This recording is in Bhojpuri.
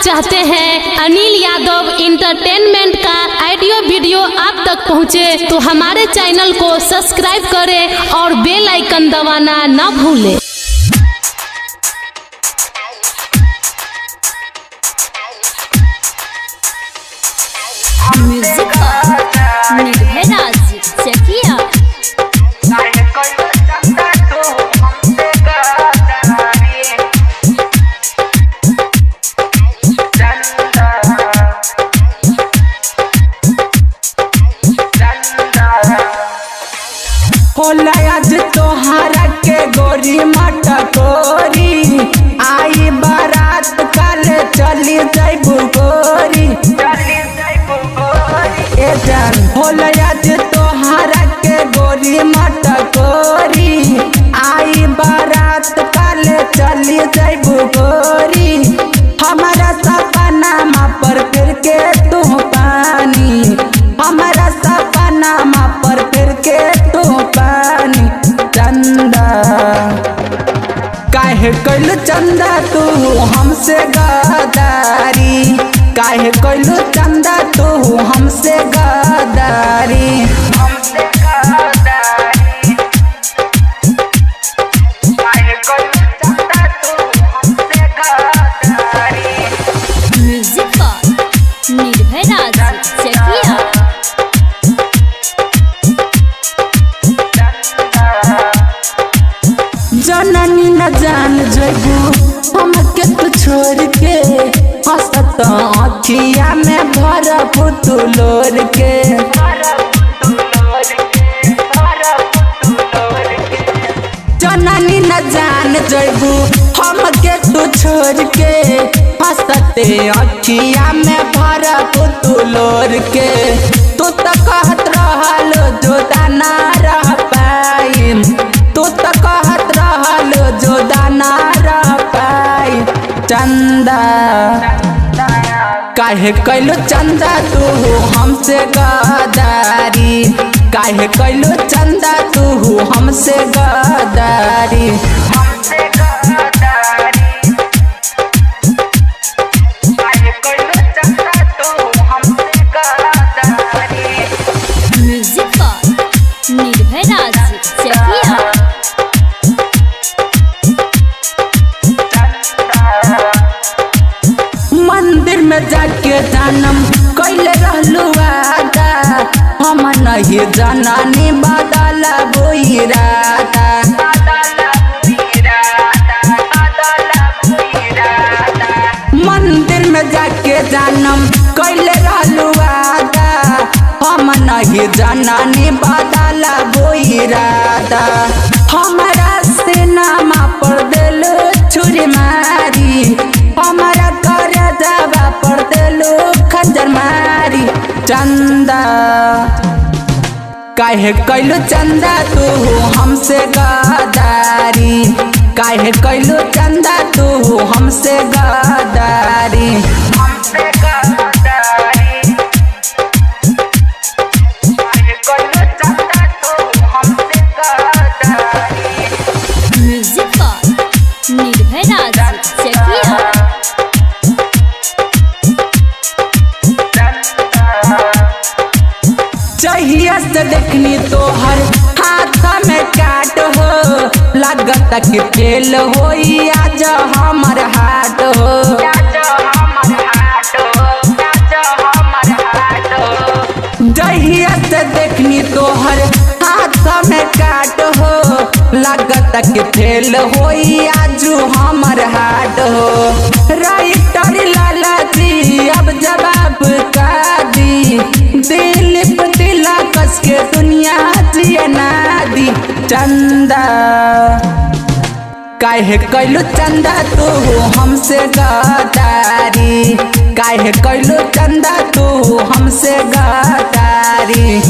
चाहते हैं अनिल यादव इंटरटेनमेंट का ऑडियो वीडियो आप तक पहुंचे, तो हमारे चैनल को सब्सक्राइब करें और बेल आइकन दबाना न भूलें। म्यूजिक निर्भय राज चकिया। होला आज तोहरा के गोरी मटकोरी, आई बारात काले चली जैबू गोरी। ए जान होला आज तोहरा के गोरी मटकोरी, आई बारात काले चली जैबू गोरी। हमारा सपना पर फिर के तू पानी, हमारा सपना पर फिर के तू पानी। चंदा काहे कैलू चंदा तू हमसे गदारी, काहे कैलू चंदा तू हमसे गदारी। म्यूजिक निर्भय राज चकिया। जननी न जान जैबू हमके तू छोड़ के, हंसत अखिया में भर पुतुलोर के। जननी न जान जैबू हमके तू छोड़ के, हंसते अखिया में भर पुतुलोर के। तू तो कहत रहल जो दाना रह पाई, तू तो कहत रहल जो दाना रह पाई। चंदा काहे कैलू चंदा तू हमसे गदारी, काहे कैलू चंदा तू हमसे गदारी। म्यूजिक निर्भय राज चकिया। मंदिर में जाके जानम कैले रहलू वादा, हम नहीं जननी बदला बुइरादा। मंदिर में जाके जानम कैले रहलू वादा, हम नहीं जननी बदला बुइरादा। हमारा सिनेमा पर दिलू छुरी मारी, हमारा कर दबा पर दिलू खंजर मारी। चंदा काहे कैलू चंदा तू हमसे गदारी, काहे कैलू चंदा तू हमसे गदारी। म्यूजिक निर्भय राज चकिया। चाहिए से देखनी तोहर हाथ में काट हो, लागत कि फेल होई आज हमर हाट हो। जहिया से देखनी तोहर हाथ में काट हो, लागत कि फेल होई आज हमर हाट हो। राइटर लाला जी अब जवाब का दी, दिल दिला कस के दुनिया जियना दी। चंदा काहे कैलू चंदा तू हमसे गदारी, काहे कैलू चंदा तू हमसे गदारी।